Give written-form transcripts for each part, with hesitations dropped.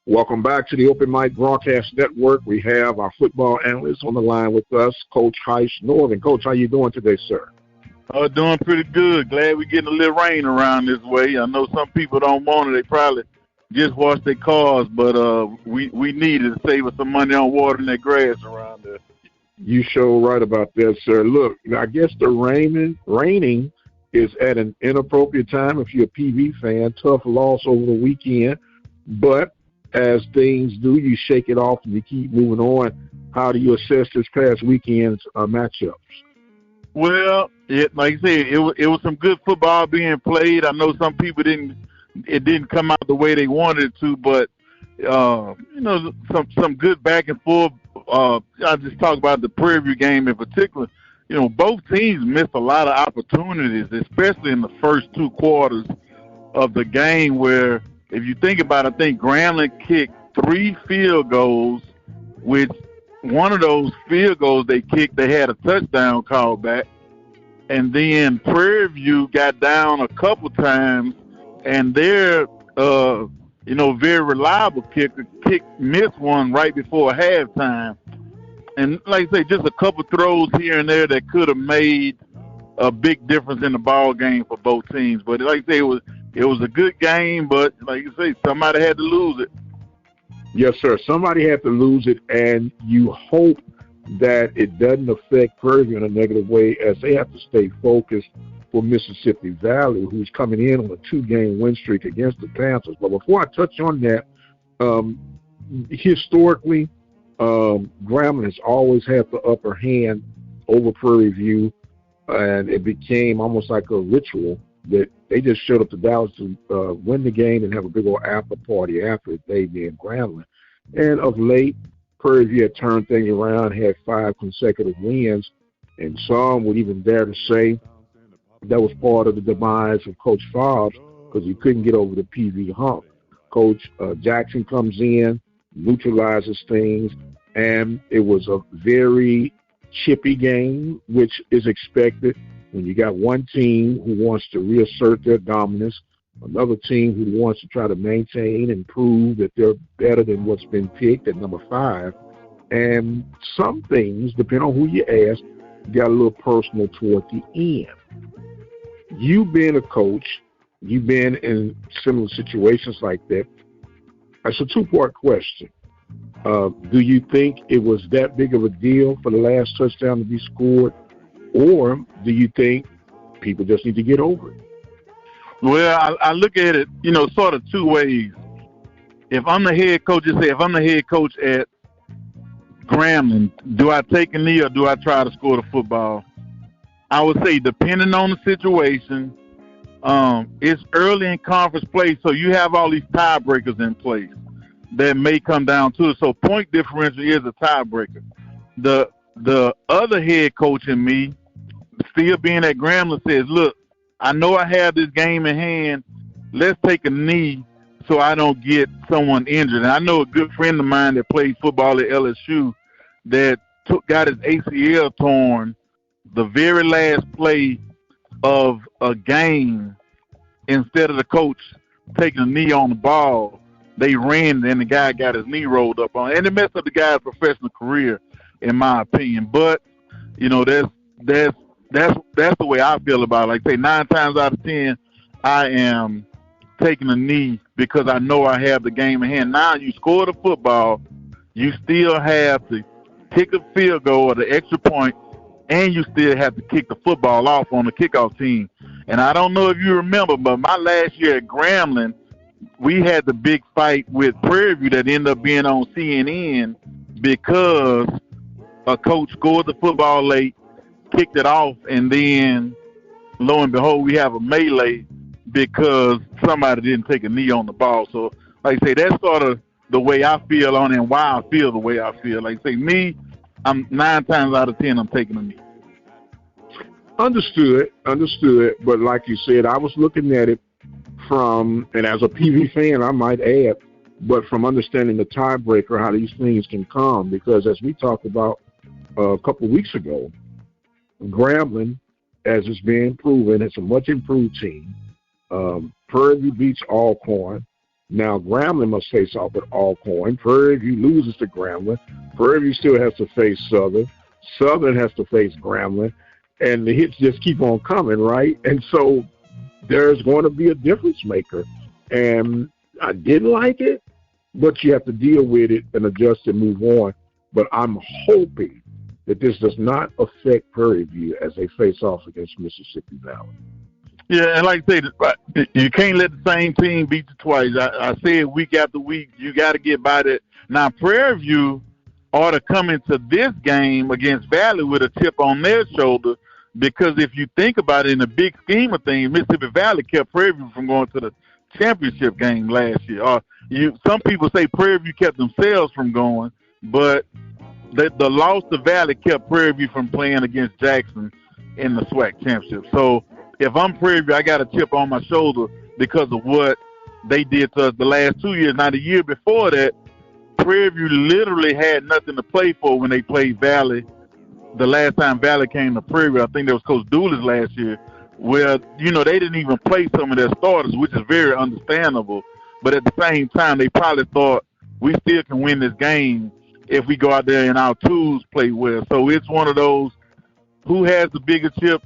Welcome back to the Open Mic Broadcast Network. We have our football analyst on the line with us, Coach Heiss Northern. Coach, how you doing today, sir? Doing pretty good. Glad we're getting a little rain around this way. I know some people don't want it. They probably just wash their cars, but we need it to save us some money on watering that grass around there. You sure right about that, sir. Look, I guess the raining is at an inappropriate time if you're a PV fan. Tough loss over the weekend, but as things do, you shake it off and you keep moving on. How do you assess this past weekend's matchups? Well, like I said, it was some good football being played. I know some people it didn't come out the way they wanted it to, but some good back and forth. I just talk about the Prairie View game in particular. Both teams missed a lot of opportunities, especially in the first two quarters of the game, where if you think about it, I think Grambling kicked 3 field goals, which one of those field goals they kicked, they had a touchdown call back. And then Prairie View got down a couple times, and their very reliable kicker missed one right before halftime. And like I say, just a couple throws here and there that could have made a big difference in the ball game for both teams. But like I say, it was a good game, but like you say, somebody had to lose it. Yes, sir. Somebody had to lose it, and you hope that it doesn't affect Prairie View in a negative way as they have to stay focused for Mississippi Valley, who's coming in on a 2-game win streak against the Panthers. But before I touch on that, historically, Grambling has always had the upper hand over Prairie View, and it became almost like a ritual that they just showed up to Dallas to win the game and have a big old after party after it, they being Grambling. And of late, Prairie View had turned things around, had 5 consecutive wins, and some would even dare to say that was part of the demise of Coach Fobbs because he couldn't get over the PV hump. Coach Jackson comes in, neutralizes things, and it was a very chippy game, which is expected when you got one team who wants to reassert their dominance, another team who wants to try to maintain and prove that they're better than what's been picked at number 5. And some things, depending on who you ask, got a little personal toward the end. You being a coach, you've been in similar situations like that. It's a 2-part question. Do you think it was that big of a deal for the last touchdown to be scored? Or do you think people just need to get over it? Well, I look at it, sort of 2 ways. If I'm the head coach, if I'm the head coach at Grambling, do I take a knee or do I try to score the football? I would say depending on the situation, it's early in conference play, so you have all these tiebreakers in place that may come down to it. So point differential is a tiebreaker. The other head coach in me, still being at Grambling, says, look, I know I have this game in hand. Let's take a knee so I don't get someone injured. And I know a good friend of mine that played football at LSU that got his ACL torn the very last play of a game. Instead of the coach taking a knee on the ball, they ran and the guy got his knee rolled up on. And it messed up the guy's professional career, in my opinion. But, that's the way I feel about it. Like say 9 times out of 10, I am taking a knee because I know I have the game in hand. Now you score the football, you still have to kick a field goal or the extra point, and you still have to kick the football off on the kickoff team. And I don't know if you remember, but my last year at Grambling, we had the big fight with Prairie View that ended up being on CNN because a coach scored the football late, kicked it off, and then lo and behold, we have a melee because somebody didn't take a knee on the ball. So, like I say, that's sort of the way I feel on it and why I feel the way I feel. Like I say, me, I'm 9 times out of 10, I'm taking a knee. Understood. But like you said, I was looking at it from, and as a PV fan, I might add, but from understanding the tiebreaker, how these things can come, because as we talked about a couple of weeks ago, Grambling, as it's being proven, it's a much improved team. Prairie View beats Alcorn. Now, Grambling must face off with Alcorn. Prairie View loses to Grambling. Prairie View still has to face Southern. Southern has to face Grambling. And the hits just keep on coming, right? And so there's going to be a difference maker. And I didn't like it, but you have to deal with it and adjust and move on. But I'm hoping that this does not affect Prairie View as they face off against Mississippi Valley. Yeah, and like I said, you can't let the same team beat you twice. I said week after week, you got to get by that. Now, Prairie View ought to come into this game against Valley with a chip on their shoulder, because if you think about it in the big scheme of things, Mississippi Valley kept Prairie View from going to the championship game last year. Some people say Prairie View kept themselves from going, but the loss to Valley kept Prairie View from playing against Jackson in the SWAC championship. So if I'm Prairie View, I got a chip on my shoulder because of what they did to us the last 2 years. Now, the year before that, Prairie View literally had nothing to play for when they played Valley. The last time Valley came to Prairie View, I think that was Coach Dooley's last year, where, they didn't even play some of their starters, which is very understandable. But at the same time, they probably thought we still can win this game if we go out there and our tools play well. So it's one of those, who has the bigger chip?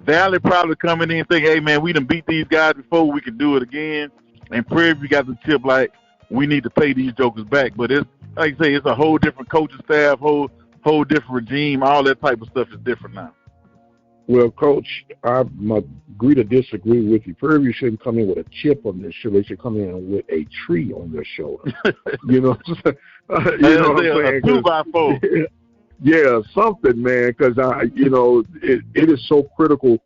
Valley probably coming in thinking, hey, man, we done beat these guys before, we can do it again. And Prairie View got the chip like, we need to pay these jokers back. But it's, like I say, it's a whole different coaching staff, whole different regime. All that type of stuff is different now. Well, Coach, I agree to disagree with you. Prairie View shouldn't come in with a chip on their shoulder. They should come in with a tree on their shoulder. You know what I'm saying? A 2x4. Yeah, something, man, because it is so critical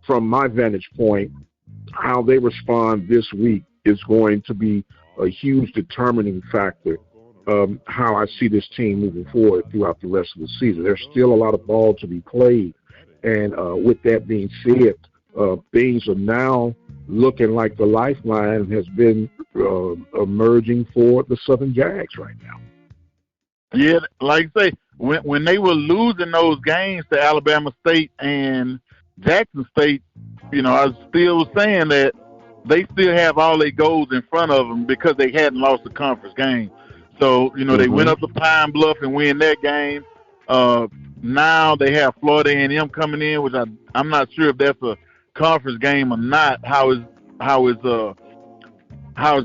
from my vantage point. How they respond this week is going to be a huge determining factor of how I see this team moving forward throughout the rest of the season. There's still a lot of ball to be played, and with that being said, things are now looking like the lifeline has been emerging for the Southern Jags right now. Yeah, like I say, when they were losing those games to Alabama State and Jackson State, I still was saying that they still have all their goals in front of them because they hadn't lost a conference game. So, they went up to Pine Bluff and win that game. Now they have Florida A&M coming in, which I'm not sure if that's a conference game or not, how it's going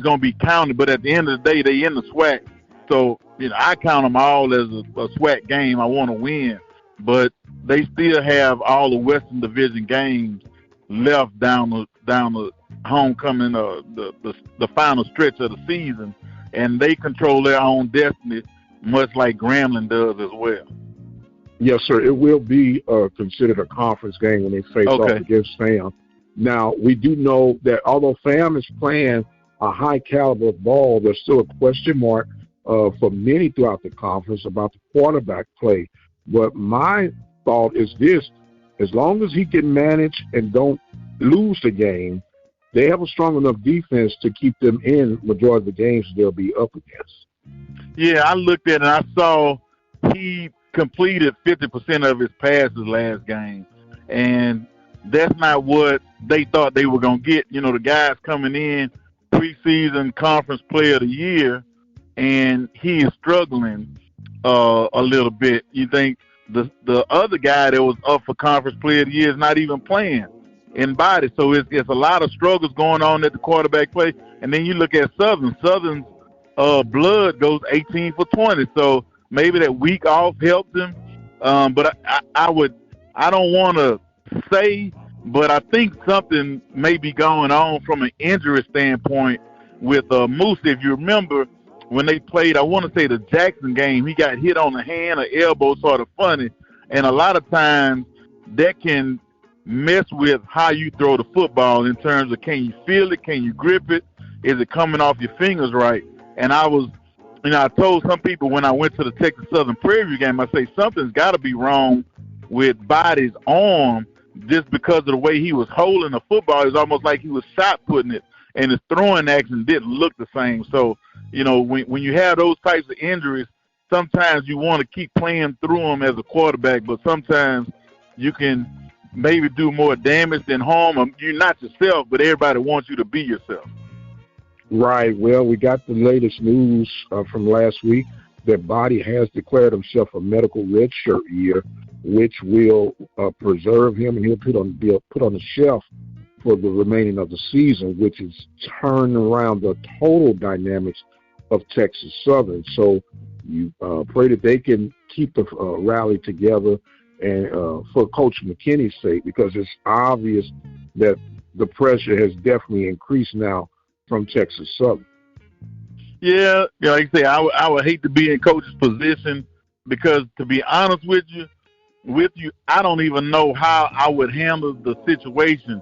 to be counted. But at the end of the day, they in the SWAC. So, I count them all as a SWAC game. I want to win. But they still have all the Western Division games left down the homecoming, the final stretch of the season. And they control their own destiny, much like Grambling does as well. Yes, sir. It will be considered a conference game when they face off against FAM. Now, we do know that although FAM is playing a high caliber of ball, there's still a question mark for many throughout the conference about the quarterback play. But my thought is this: as long as he can manage and don't lose the game, they have a strong enough defense to keep them in majority of the games they'll be up against. Yeah, I looked at it and I saw he completed 50% of his passes last game. And that's not what they thought they were going to get. The guys coming in, preseason conference player of the year, and he is struggling a little bit. You think the other guy that was up for conference player of the year is not even playing in body. So it's a lot of struggles going on at the quarterback play. And then you look at Southern's blood goes 18 for 20. So maybe that week off helped him. But I don't want to say, but I think something may be going on from an injury standpoint with Moose. If you remember when they played, I want to say the Jackson game, he got hit on the hand or elbow, sort of funny. And a lot of times that can mess with how you throw the football in terms of, can you feel it? Can you grip it? Is it coming off your fingers right? And I told some people when I went to the Texas Southern Prairie View game, I say something's got to be wrong with Body's arm just because of the way he was holding the football. It's almost like he was shot putting it, and his throwing action didn't look the same. So, when you have those types of injuries, sometimes you want to keep playing through them as a quarterback, but sometimes you can maybe do more damage than harm. You're not yourself, but everybody wants you to be yourself. Right. Well, we got the latest news from last week that Body has declared himself a medical redshirt year, which will preserve him, and be put on the shelf for the remaining of the season, which is turned around the total dynamics of Texas Southern. So you pray that they can keep the rally together, and for Coach McKinney's sake, because it's obvious that the pressure has definitely increased now from Texas Southern. Yeah, like I say, I would hate to be in Coach's position because, to be honest with you, I don't even know how I would handle the situation.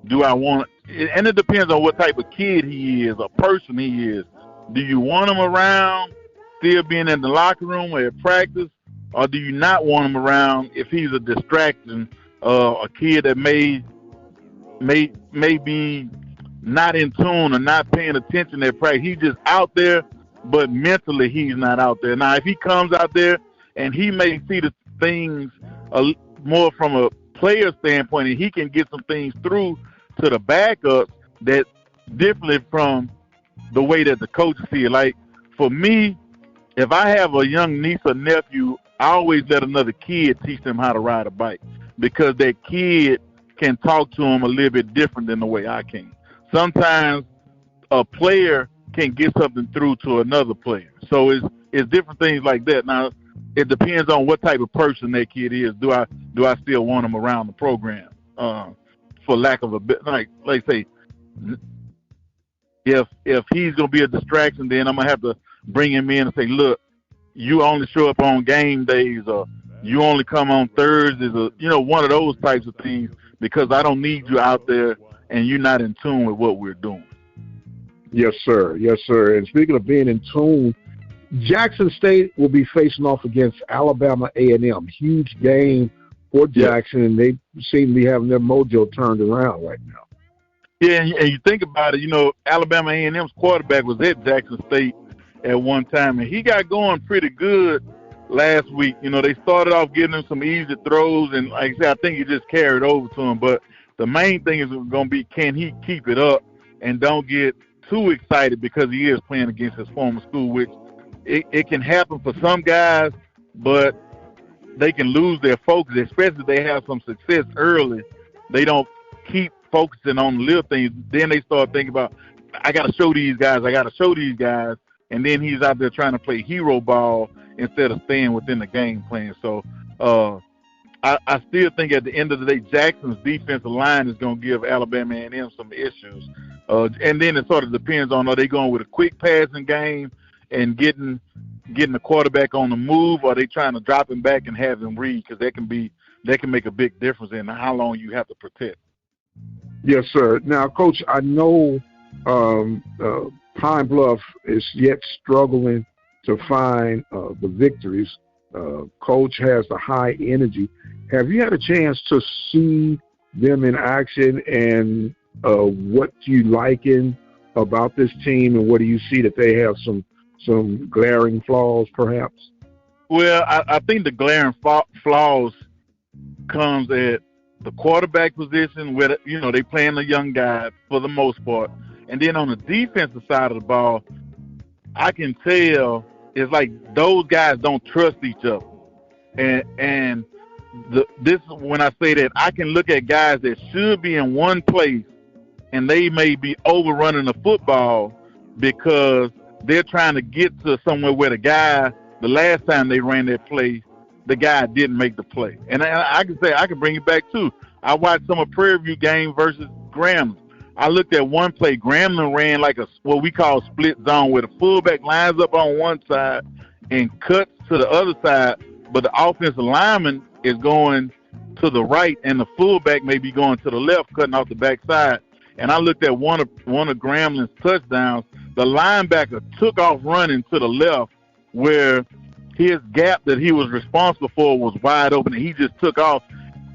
Do I want, and it depends on what type of kid he is, or person he is. Do you want him around still being in the locker room or at practice, or do you not want him around if he's a distraction, a kid that may be not in tune or not paying attention at practice? He's just out there, but mentally he's not out there. Now, if he comes out there and he may see the things more from a player standpoint, and he can get some things through to the backups that differently from the way that the coaches see it. Like, for me, if I have a young niece or nephew, I always let another kid teach them how to ride a bike, because that kid can talk to them a little bit different than the way I can. Sometimes a player can get something through to another player. So it's different things like that. Now, it depends on what type of person that kid is. Do I still want him around the program? For lack of a bit, like say, if he's gonna be a distraction, then I'm gonna have to bring him in and say, look, you only show up on game days, or you only come on Thursdays, or one of those types of things, because I don't need you out there and you're not in tune with what we're doing. Yes, sir. Yes, sir. And speaking of being in tune, Jackson State will be facing off against Alabama A&M. Huge game for Jackson, and they seem to be having their mojo turned around right now. Yeah, and you think about it, Alabama A&M's quarterback was at Jackson State at one time, and he got going pretty good last week. They started off getting him some easy throws, and like I said, I think he just carried over to him. But the main thing is going to be, can he keep it up and don't get too excited, because he is playing against his former school, which it can happen for some guys, but they can lose their focus, especially if they have some success early. They don't keep focusing on the little things. Then they start thinking about, I got to show these guys, and then he's out there trying to play hero ball instead of staying within the game plan. So I still think at the end of the day, Jackson's defensive line is going to give Alabama A&M some issues. And then it sort of depends on, are they going with a quick passing game and getting the quarterback on the move, or are they trying to drop him back and have him read? Because that can make a big difference in how long you have to protect. Yes, sir. Now, Coach, I know Pine Bluff is yet struggling to find the victories. Coach has the high energy. Have you had a chance to see them in action, and what you liking about this team, and what do you see that they have some glaring flaws, perhaps? Well, I think the glaring flaws comes at the quarterback position, where they playing a young guy for the most part, and then on the defensive side of the ball, I can tell it's like those guys don't trust each other, and this when I say that, I can look at guys that should be in one place, and they may be overrunning the football because they're trying to get to somewhere where the last time they ran that play, the guy didn't make the play. And I can say, I can bring it back too. I watched some of Prairie View game versus Grambling. I looked at one play. Grambling ran like what we call split zone, where the fullback lines up on one side and cuts to the other side, but the offensive lineman is going to the right, and the fullback may be going to the left, cutting off the backside. And I looked at one of Grambling's touchdowns. The linebacker took off running to the left, where his gap that he was responsible for was wide open, and he just took off,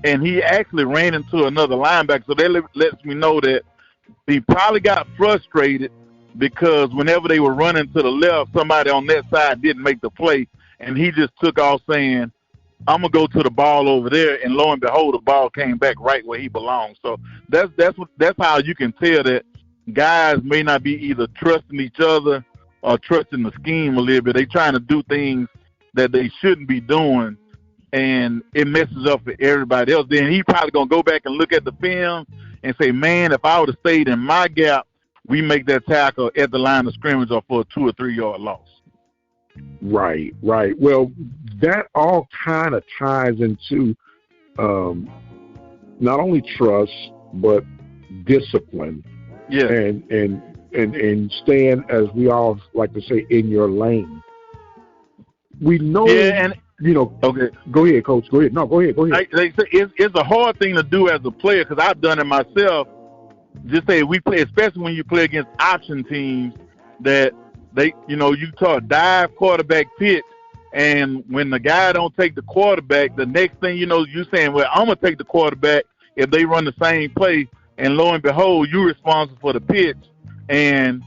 and he actually ran into another linebacker. So that lets me know that he probably got frustrated because whenever they were running to the left, somebody on that side didn't make the play, and he just took off saying, I'm going to go to the ball over there, and lo and behold, the ball came back right where he belongs. So that's how you can tell that guys may not be either trusting each other or trusting the scheme a little bit. They trying to do things that they shouldn't be doing, and it messes up for everybody else. Then he probably going to go back and look at the film and say, man, if I would have stayed in my gap, we make that tackle at the line of scrimmage or for a 2 or 3 yard loss. Right. Well, that all kind of ties into not only trust but discipline. Yeah. And staying, as we all like to say, in your lane. We know. Yeah, and okay. Go ahead, Coach. Go ahead. No, go ahead. It's a hard thing to do as a player because I've done it myself. Just say we play, especially when you play against option teams, that they, you talk dive quarterback pitch, and when the guy don't take the quarterback, the next thing you saying, well, I'm gonna take the quarterback if they run the same play, and lo and behold, you're responsible for the pitch, and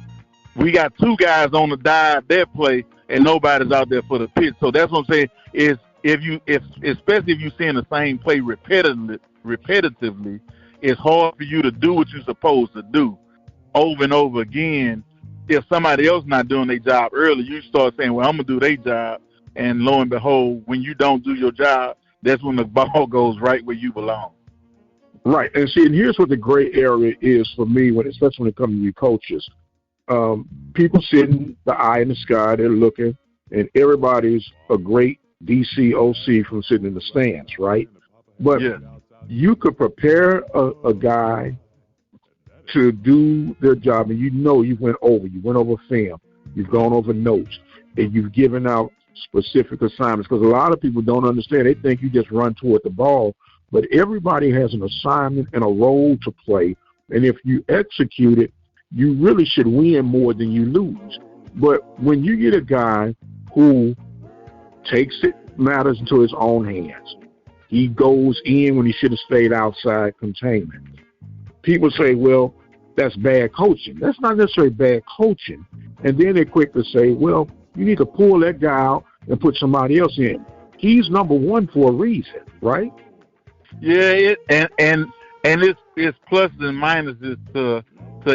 we got 2 guys on the dive that play, and nobody's out there for the pitch. So that's what I'm saying is especially if you're seeing the same play repetitively, it's hard for you to do what you're supposed to do over and over again. If somebody else not doing their job early, you start saying, well, I'm going to do their job. And lo and behold, when you don't do your job, that's when the ball goes right where you belong. Right. And see, and here's what the gray area is for me, especially when it comes to you coaches. People sitting the eye in the sky, they're looking, and everybody's a great DC OC from sitting in the stands, right? But you could prepare a guy to do their job, and you went over film, you've gone over notes, and you've given out specific assignments, because a lot of people don't understand. They think you just run toward the ball, but everybody has an assignment and a role to play, and if you execute it, you really should win more than you lose. But when you get a guy who takes matters into his own hands, he goes in when he should have stayed outside containment. People say, well, that's bad coaching. That's not necessarily bad coaching. And then they're quick to say, well, you need to pull that guy out and put somebody else in. He's number one for a reason, right? Yeah, and it's pluses and minuses to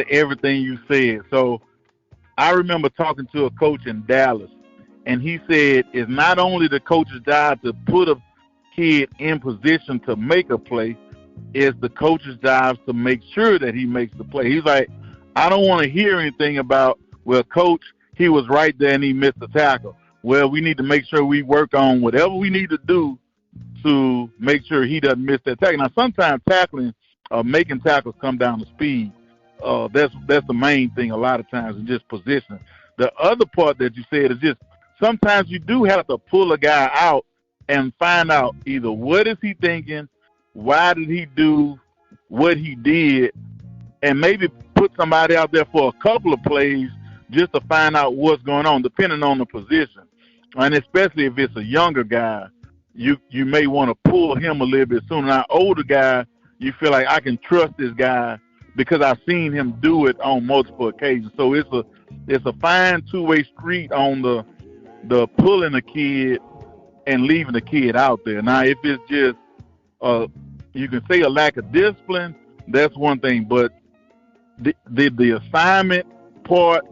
everything you said. So I remember talking to a coach in Dallas, and he said it's not only the coach's job to put a kid in position to make a play, it's the coach's job to make sure that he makes the play. He's like, I don't want to hear anything about, well, coach, he was right there and he missed the tackle. Well, we need to make sure we work on whatever we need to do to make sure he doesn't miss that tackle. Now, sometimes tackling, making tackles come down to speed. That's the main thing a lot of times, is just positioning. The other part that you said is just sometimes you do have to pull a guy out and find out either what is he thinking, why did he do what he did, and maybe put somebody out there for a couple of plays just to find out what's going on, depending on the position. And especially if it's a younger guy, you may want to pull him a little bit sooner. Now, older guy, you feel like I can trust this guy because I've seen him do it on multiple occasions. So it's a fine two-way street on the pulling a kid and leaving the kid out there. Now, if it's just you can say a lack of discipline, that's one thing, but the assignment part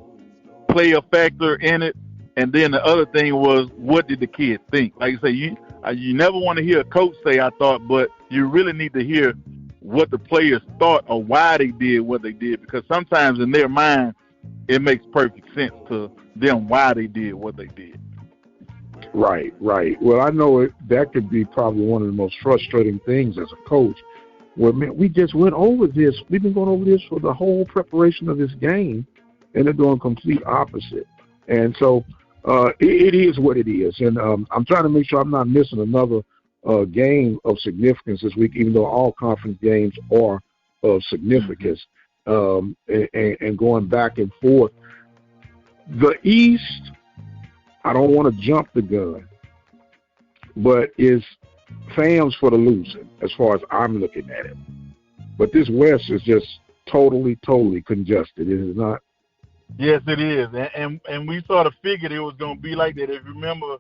play a factor in it, and then the other thing was, what did the kid think? Like I say, you never want to hear a coach say, I thought, but you really need to hear what the players thought or why they did what they did, because sometimes in their mind, it makes perfect sense to them why they did what they did. Right. Well, I know that could be probably one of the most frustrating things as a coach. Well, man, we just went over this. We've been going over this for the whole preparation of this game, and they're doing complete opposite. And so it is what it is. And I'm trying to make sure I'm not missing another game of significance this week, even though all conference games are of significance, and going back and forth. The East, I don't want to jump the gun, but is fans for the losing as far as I'm looking at it. But this West is just totally congested, is it not? Yes, it is. And we sort of figured it was going to be like that. If you remember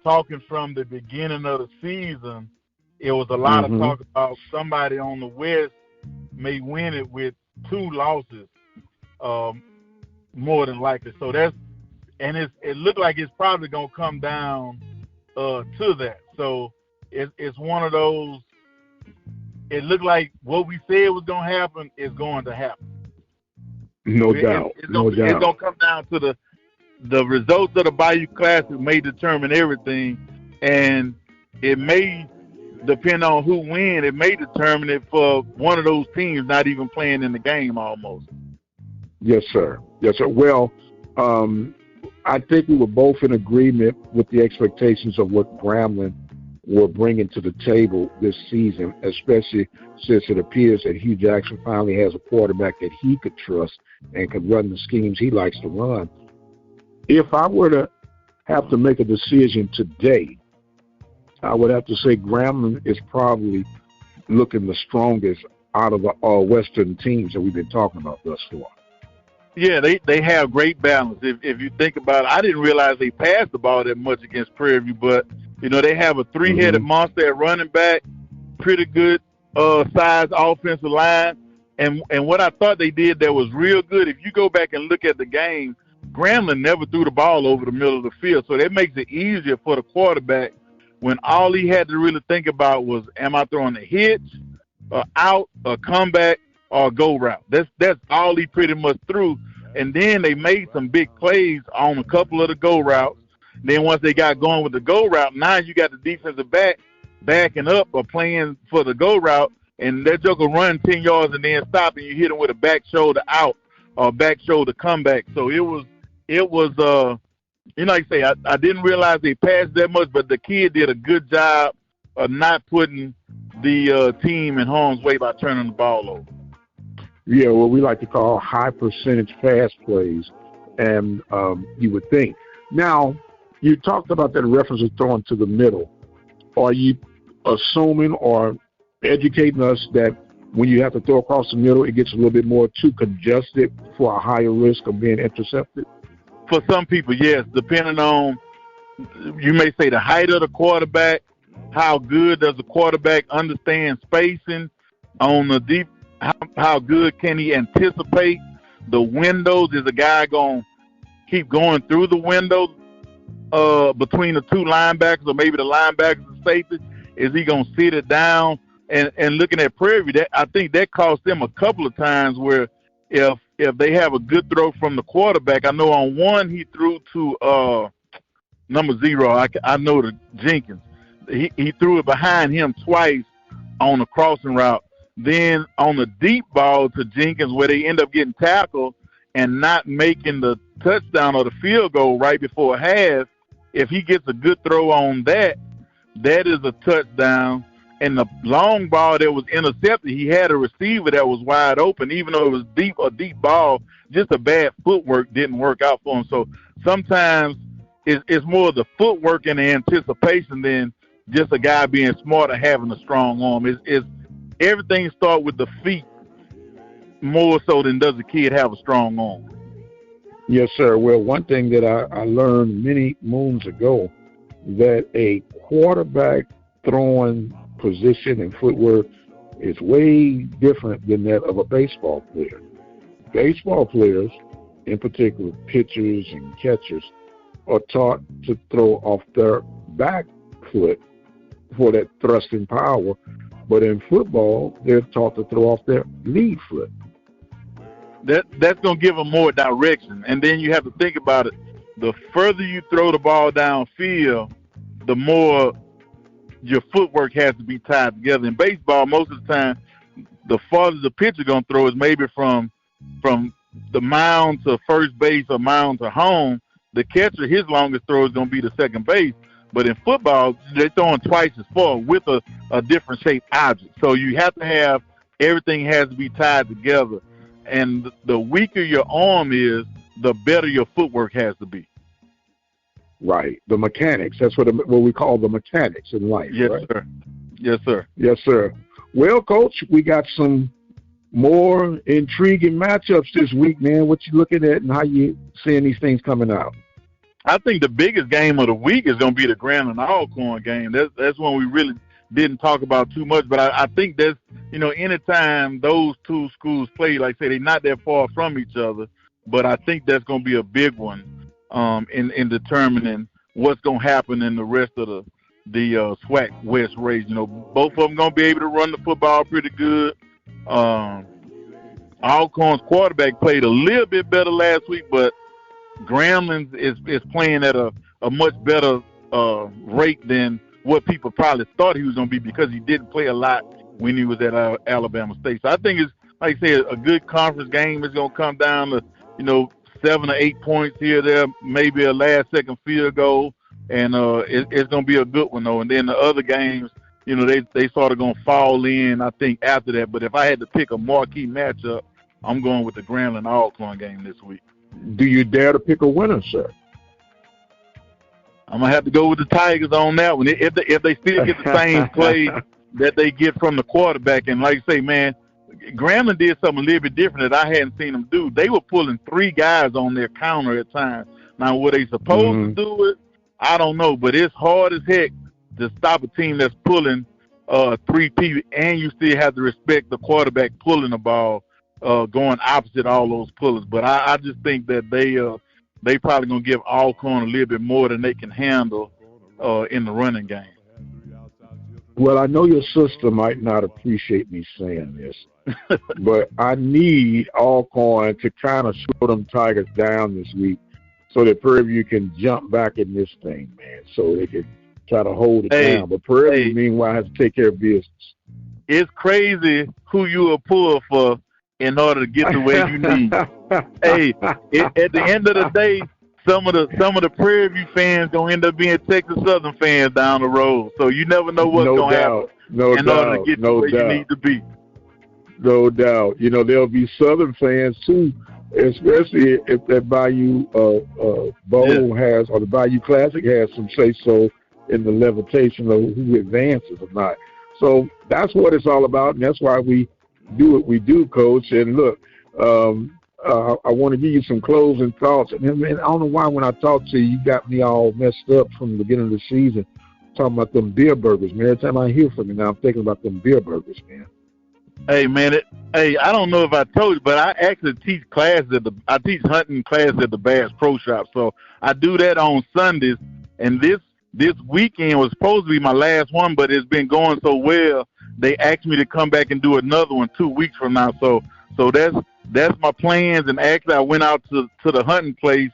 talking from the beginning of the season, it was a lot of talk about somebody on the West may win it with 2 losses. more than likely. So it looked like it's probably gonna come down to that. So it's one of those. It looked like what we said was gonna happen is going to happen. No doubt. It's gonna come down to the results of the Bayou Classic may determine everything, and it may depend on who wins. It may determine it for one of those teams not even playing in the game almost. Yes, sir. Yes, sir. Well, I think we were both in agreement with the expectations of what Grambling were bringing to the table this season, especially since it appears that Hugh Jackson finally has a quarterback that he could trust and could run the schemes he likes to run. If I were to have to make a decision today, I would have to say Grambling is probably looking the strongest out of the Western teams that we've been talking about thus far. Yeah, they have great balance. If you think about it, I didn't realize they passed the ball that much against Prairie View, but they have a three-headed monster at running back, pretty good sized offensive line, and what I thought they did that was real good. If you go back and look at the game, Grambling never threw the ball over the middle of the field, so that makes it easier for the quarterback when all he had to really think about was, am I throwing a hitch, a out, a comeback, or a go route? That's all he pretty much threw. And then they made some big plays on a couple of the go routes. Then once they got going with the go route, now you got the defensive back backing up or playing for the go route, and that joker run 10 yards and then stop, and you hit him with a back shoulder out or back shoulder comeback. So it was like I say, I didn't realize they passed that much, but the kid did a good job of not putting the team in harm's way by turning the ball over. Yeah, what we like to call high percentage fast plays, and you would think. Now, you talked about that reference of throwing to the middle. Are you assuming or educating us that when you have to throw across the middle, it gets a little bit more too congested for a higher risk of being intercepted? For some people, yes, depending on, you may say, the height of the quarterback, how good does the quarterback understand spacing on the deep, how good can he anticipate the windows? Is the guy going to keep going through the windows between the two linebackers, or maybe the linebackers and safety? Is he going to sit it down? And looking at Prairie View, I think that cost them a couple of times where if they have a good throw from the quarterback, I know on one he threw to number 0. I know the Jenkins. He threw it behind him twice on a crossing route. Then on the deep ball to Jenkins, where they end up getting tackled and not making the touchdown or the field goal right before half, if he gets a good throw on that, that is a touchdown. And the long ball that was intercepted, he had a receiver that was wide open, even though it was a deep ball, just a bad footwork didn't work out for him. So sometimes it's more the footwork and the anticipation than just a guy being smart or having a strong arm. It's everything starts with the feet more so than does a kid have a strong arm. Yes, sir. Well, one thing that I learned many moons ago, that a quarterback throwing position and footwork is way different than that of a baseball player. Baseball players, in particular pitchers and catchers, are taught to throw off their back foot for that thrusting power, but in football, they're taught to throw off their lead foot. That's going to give them more direction. And then you have to think about it. The further you throw the ball downfield, the more your footwork has to be tied together. In baseball, most of the time, the farthest the pitcher going to throw is maybe from the mound to first base or mound to home. The catcher, his longest throw is going to be to second base. But in football, they're throwing twice as far with a different shaped object. So you have to have, everything has to be tied together. And the weaker your arm is, the better your footwork has to be. Right. The mechanics. That's what we call the mechanics in life. Yes, right? sir. Yes, sir. Yes, sir. Well, Coach, we got some more intriguing matchups this week, man. What you looking at and how you seeing these things coming out? I think the biggest game of the week is going to be the Grambling Alcorn game. That's when we really didn't talk about too much. But I think that's, anytime those two schools play, like I say, they're not that far from each other. But I think that's going to be a big one in determining what's going to happen in the rest of the SWAC West race. Both of them going to be able to run the football pretty good. Alcorn's quarterback played a little bit better last week, but Grambling is playing at a much better rate than what people probably thought he was going to be, because he didn't play a lot when he was at Alabama State. So I think it's, like I said, a good conference game. It's going to come down to 7 or 8 points here or there, maybe a last-second field goal, and it's going to be a good one, though. And then the other games, they sort of going to fall in, I think, after that. But if I had to pick a marquee matchup, I'm going with the Grambling-Alcorn game this week. Do you dare to pick a winner, sir? I'm going to have to go with the Tigers on that one. If they still get the same play that they get from the quarterback. And like I say, man, Grambling did something a little bit different that I hadn't seen them do. They were pulling 3 guys on their counter at times. Now, were they supposed to do it? I don't know, but it's hard as heck to stop a team that's pulling 3 people, and you still have to respect the quarterback pulling the ball, going opposite all those pullers. But I just think that they probably going to give Alcorn a little bit more than they can handle in the running game. Well, I know your sister might not appreciate me saying this, but I need Alcorn to kind of slow them Tigers down this week so that Prairie View can jump back in this thing, man, so they can try to hold it down. But Prairie View, meanwhile, has to take care of business. It's crazy who you will pull for in order to get to where you need. At the end of the day, some of the Prairie View fans gonna end up being Texas Southern fans down the road. So you never know what's gonna happen in order to get to where you need to be. No doubt. There'll be Southern fans too, especially if that Bayou Bowl has, or the Bayou Classic has some say-so in the levitation of who advances or not. So that's what it's all about, and that's why we do what we do, Coach. And look, I want to give you some closing thoughts. And I don't know why when I talk to you got me all messed up from the beginning of the season, talking about them beer burgers, man. Every time I hear from you now, I'm thinking about them beer burgers, man. Hey, man, I don't know if I told you, but I actually teach I teach hunting classes at the Bass Pro Shop. So I do that on Sundays, and this weekend was supposed to be my last one, but it's been going so well, they asked me to come back and do another one 2 weeks from now. So that's my plans. And actually, I went out to the hunting place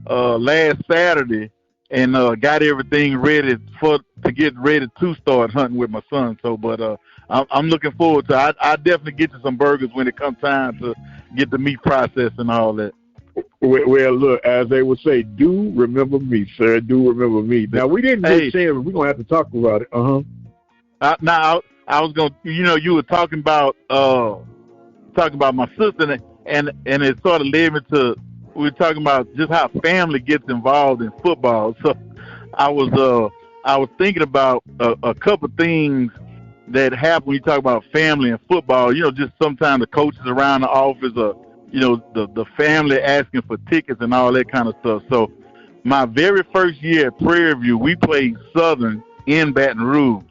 last Saturday and got everything ready to get ready to start hunting with my son. So, but I'm looking forward to it. I definitely get you some burgers when it comes time to get the meat process and all that. Well, look, as they would say, do remember me, sir. Do remember me. Now, we didn't get a chance. We're going to have to talk about it. Now, I was going to, you were talking about my sister, and it sort of led me to, we were talking about just how family gets involved in football. So I was thinking about a couple things that happen when you talk about family and football. Just sometimes the coaches around the office are, the family asking for tickets and all that kind of stuff. So my very first year at Prairie View, we played Southern in Baton Rouge,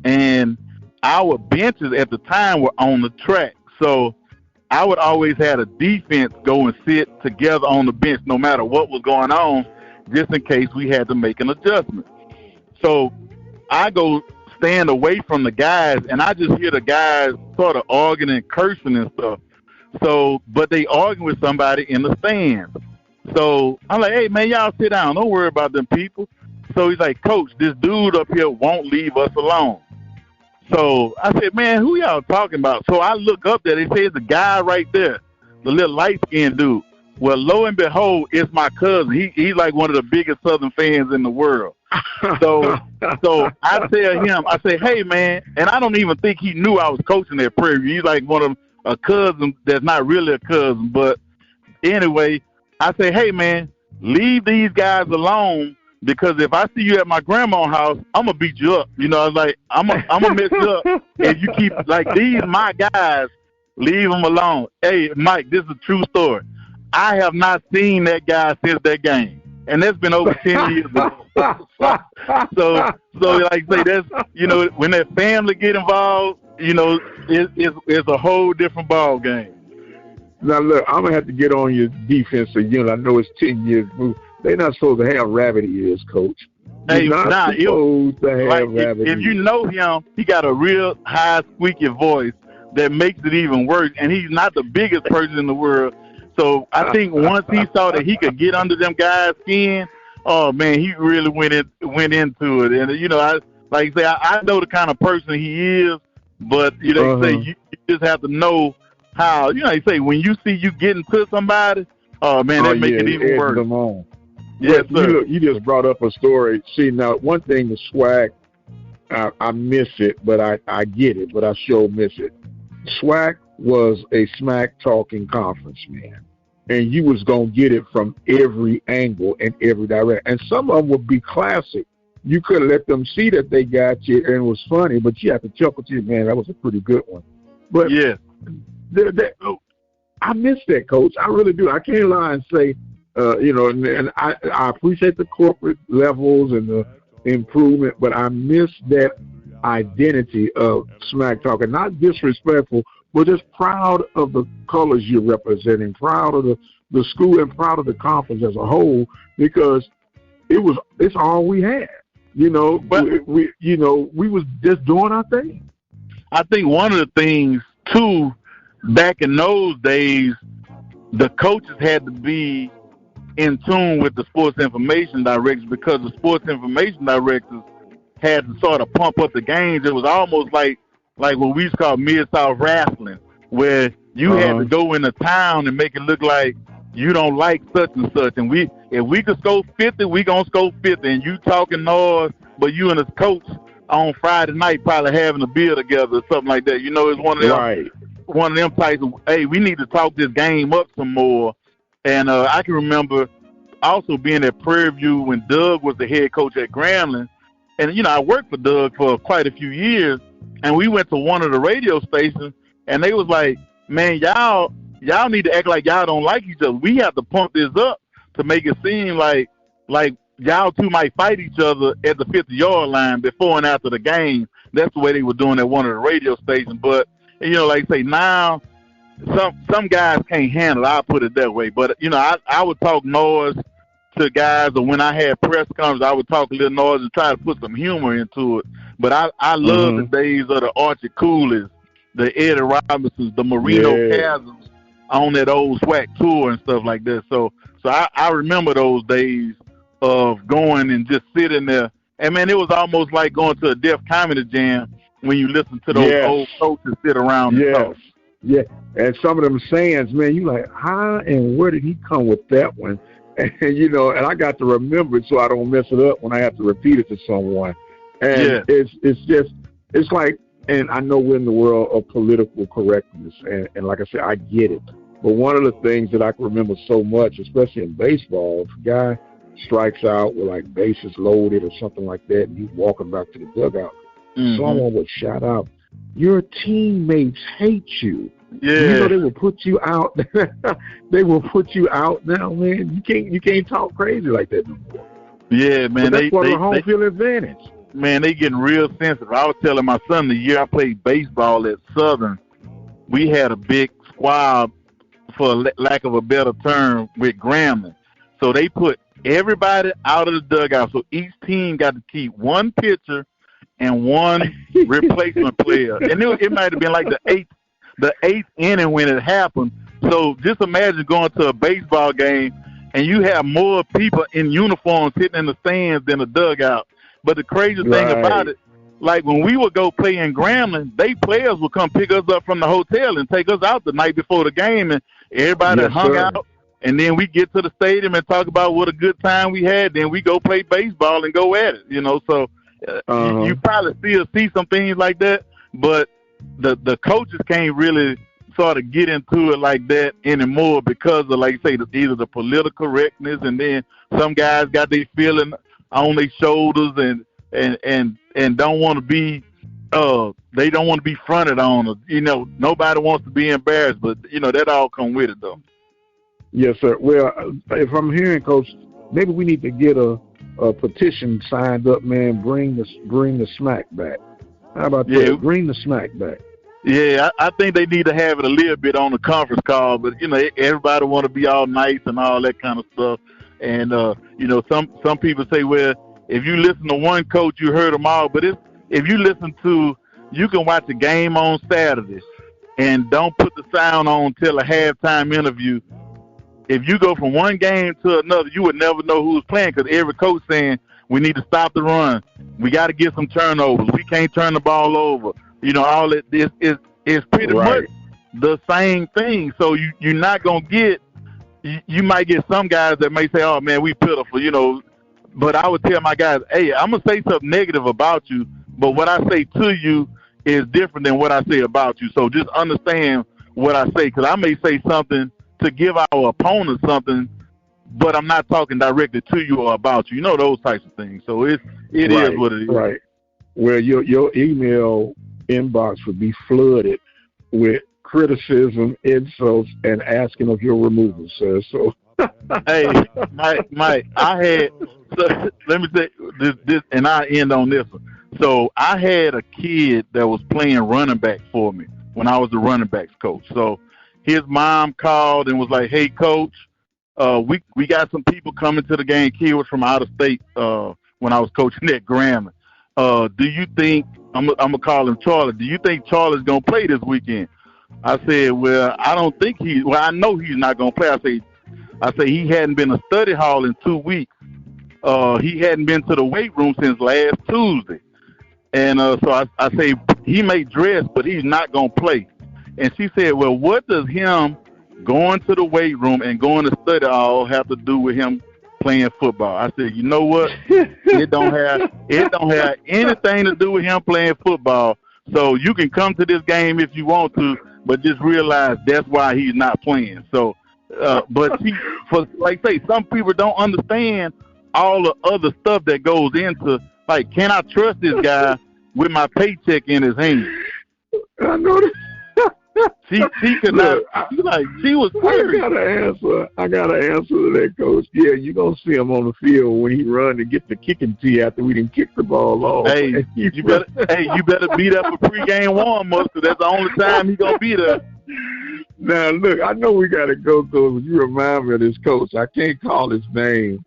and our benches at the time were on the track. So I would always have a defense go and sit together on the bench no matter what was going on, just in case we had to make an adjustment. So I go stand away from the guys, and I just hear the guys sort of arguing and cursing and stuff. So, but they arguing with somebody in the stands. So I'm like, hey, man, y'all sit down. Don't worry about them people. So he's like, Coach, this dude up here won't leave us alone. So I said, man, who y'all talking about? So I look up there. They say it's a guy right there, the little light-skinned dude. Well, lo and behold, it's my cousin. He's like one of the biggest Southern fans in the world. So I tell him, I say, hey, man, and I don't even think he knew I was coaching at Prairie View. He's like one of a cousin that's not really a cousin. But anyway, I say, hey, man, leave these guys alone, because if I see you at my grandma's house, I'm going to beat you up. I was like, I'm going to mess you up. If you keep, like, these my guys, leave them alone. Hey, Mike, this is a true story. I have not seen that guy since that game. and that's been over 10 years ago. so like I say, that's, you know, when that family get involved, you know, it's a whole different ball game. Now look, I'm gonna have to get on your defensive unit. I know it's 10 years. They're not supposed to have rabbit ears, Coach. Hey, You're not supposed to have like, rabbit ears. If you know him, he got a real high, squeaky voice that makes it even worse. And he's not the biggest person in the world. So I think once he saw that he could get under them guys' skin, oh man, he really went into it. And you know, I know the kind of person he is, but you know, you just have to know how. You know, they say when you see you getting to somebody, oh man, that make it even worse. Them on. Yes, sir. You just brought up a story. See, now one thing, the SWAC, I miss it, but I get it, but I sure miss it. SWAC was a smack talking conference, man. And you was going to get it from every angle and every direction. And some of them would be classic. You could let them see that they got you and it was funny, but you have to chuckle to you, man, that was a pretty good one. But yeah, I miss that, Coach. I really do. I can't lie and say, you know, and I appreciate the corporate levels and the improvement, but I miss that identity of smack talking, not disrespectful, but just proud of the colors you're representing, proud of the school and proud of the conference as a whole, because it's all we had. You know, but we was just doing our thing. I think one of the things too, back in those days, the coaches had to be in tune with the sports information directors, because the sports information directors had to sort of pump up the games. It was almost like what we used to call Mid-South wrestling, where you had to go into town and make it look like you don't like such and such. And if we could score 50, we gonna score 50. And you talking noise, but you and the coach on Friday night probably having a beer together or something like that. You know, it's one of them, right. One of them types of, hey, we need to talk this game up some more. And I can remember also being at Prairie View when Doug was the head coach at Grambling. And, you know, I worked for Doug for quite a few years. And we went to one of the radio stations, and they was like, man, y'all need to act like y'all don't like each other. We have to pump this up to make it seem like y'all two might fight each other at the 50-yard line before and after the game. That's the way they were doing at one of the radio stations. But, you know, like I say, now some guys can't handle it. I'll put it that way. But, you know, I would talk noise to guys, or when I had press conferences, I would talk a little noise and try to put some humor into it. But I love the days of the Archie Coolers, the Eddie Robinsons, the Marino Chasms on that old SWAC tour and stuff like that. So I remember those days of going and just sitting there. And, man, it was almost like going to a Def Comedy Jam when you listen to those old coaches sit around and talk. Yeah, and some of them sayings, man, you like, how and where did he come with that one? And, you know, and I got to remember it so I don't mess it up when I have to repeat it to someone. And it's like, and I know we're in the world of political correctness, and like I said, I get it. But one of the things that I can remember so much, especially in baseball, if a guy strikes out with like bases loaded or something like that, and he's walking back to the dugout, someone would shout out, "Your teammates hate you." Yeah. You know, they will put you out. They will put you out now, man. You can't talk crazy like that no more. Yeah, man. But that's part of the home field advantage. Man, they getting real sensitive. I was telling my son the year I played baseball at Southern, we had a big squad, for lack of a better term, with Grambling. So they put everybody out of the dugout. So each team got to keep one pitcher and one replacement player. And it might have been like the eighth inning when it happened. So just imagine going to a baseball game and you have more people in uniforms sitting in the stands than the dugout. But the crazy thing about it, like when we would go play in Grambling, they players would come pick us up from the hotel and take us out the night before the game, and everybody hung out. And then we get to the stadium and talk about what a good time we had. Then we go play baseball and go at it, you know. So you probably still see some things like that, but the coaches can't really sort of get into it like that anymore because of, like you say, either the political correctness, and then some guys got their feeling on their shoulders and don't want to be they don't want to be fronted on, or, you know, nobody wants to be embarrassed, but you know that all come with it though. Yes, sir. Well, if I'm hearing Coach maybe we need to get a petition signed up, man. Bring the SWAC back. How about that? Bring the SWAC back. Yeah, I think they need to have it a little bit on the conference call, but everybody want to be all nice and all that kind of stuff. And some people say, well, if you listen to one coach, you heard them all. But if you listen to, you can watch a game on Saturday and don't put the sound on till a halftime interview. If you go from one game to another, you would never know who's playing because every coach saying we need to stop the run, we got to get some turnovers, we can't turn the ball over. All it is pretty much the same thing. So you're not gonna get. You might get some guys that may say, "Oh man, we pitiful," But I would tell my guys, "Hey, I'm gonna say something negative about you, but what I say to you is different than what I say about you. So just understand what I say, because I may say something to give our opponent something, but I'm not talking directly to you or about you. Those types of things. So it is what it is. Right. Well, your email inbox would be flooded with criticism, insults, and asking of your removal, sir. So, hey, Mike, I had. So, let me say this, and I end on this one. So I had a kid that was playing running back for me when I was the running backs coach. So his mom called and was like, "Hey, coach, we got some people coming to the game. Kid was from out of state when I was coaching at Grambling. Do you think?" I'm gonna call him Charlie. Do you think Charlie's gonna play this weekend? I said, well, I don't think I know he's not gonna play. I say he hadn't been to study hall in 2 weeks. He hadn't been to the weight room since last Tuesday. And so I say he may dress, but he's not gonna play. And she said, well, what does him going to the weight room and going to study hall have to do with him playing football? I said, you know what? It don't have anything to do with him playing football. So you can come to this game if you want to, but just realize that's why he's not playing. So, but some people don't understand all the other stuff that goes into, like, can I trust this guy with my paycheck in his hand? I know that. She could not. She was serious. I got an answer to that, coach. Yeah, you're gonna see him on the field when he run to get the kicking tee after we didn't kick the ball off. Hey, you better be there for pregame warm-ups, because that's the only time he's gonna be there. Now look, I know we gotta go, coach. You remind me of this coach. I can't call his name,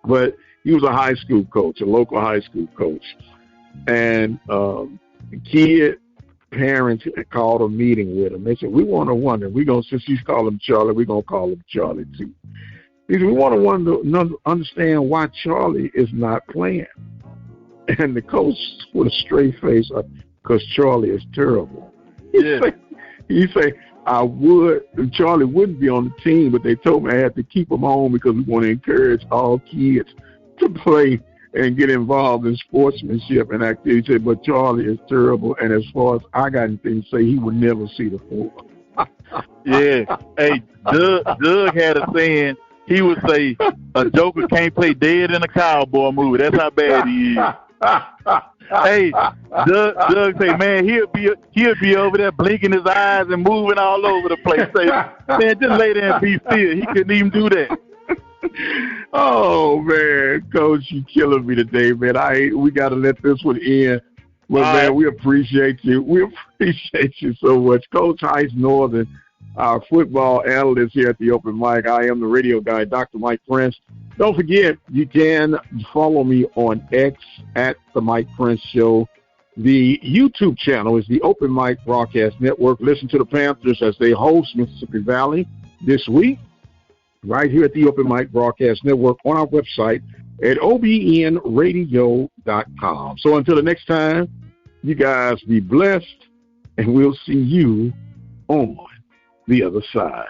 but he was a high school coach, a local high school coach, and the kid. Parents called a meeting with him. They said, we want to wonder, since he's calling him Charlie, we're going to call him Charlie too. He said, we want to understand why Charlie is not playing. And the coach with a straight face, because Charlie is terrible. He say, Charlie wouldn't be on the team, but they told me I had to keep him on because we want to encourage all kids to play and get involved in sportsmanship and activity. He said, but Charlie is terrible, and as far as I got anything to say, he would never see the floor. Yeah. Hey, Doug had a saying, he would say, a joker can't play dead in a cowboy movie. That's how bad he is. Hey, Doug say, man, he'll be over there blinking his eyes and moving all over the place. Say, man, just lay there and be still. He couldn't even do that. Oh man, Coach, you killing me today, man. We got to let this one end. But man, we appreciate you. We appreciate you so much, Coach Heist Northern, our football analyst here at the Open Mic. I am the radio guy, Dr. Mike Prince. Don't forget, you can follow me on X at the Mike Prince Show. The YouTube channel is the Open Mic Broadcast Network. Listen to the Panthers as they host Mississippi Valley this week, right here at the Open Mic Broadcast Network on our website at obnradio.com. So until the next time, you guys be blessed, and we'll see you on the other side.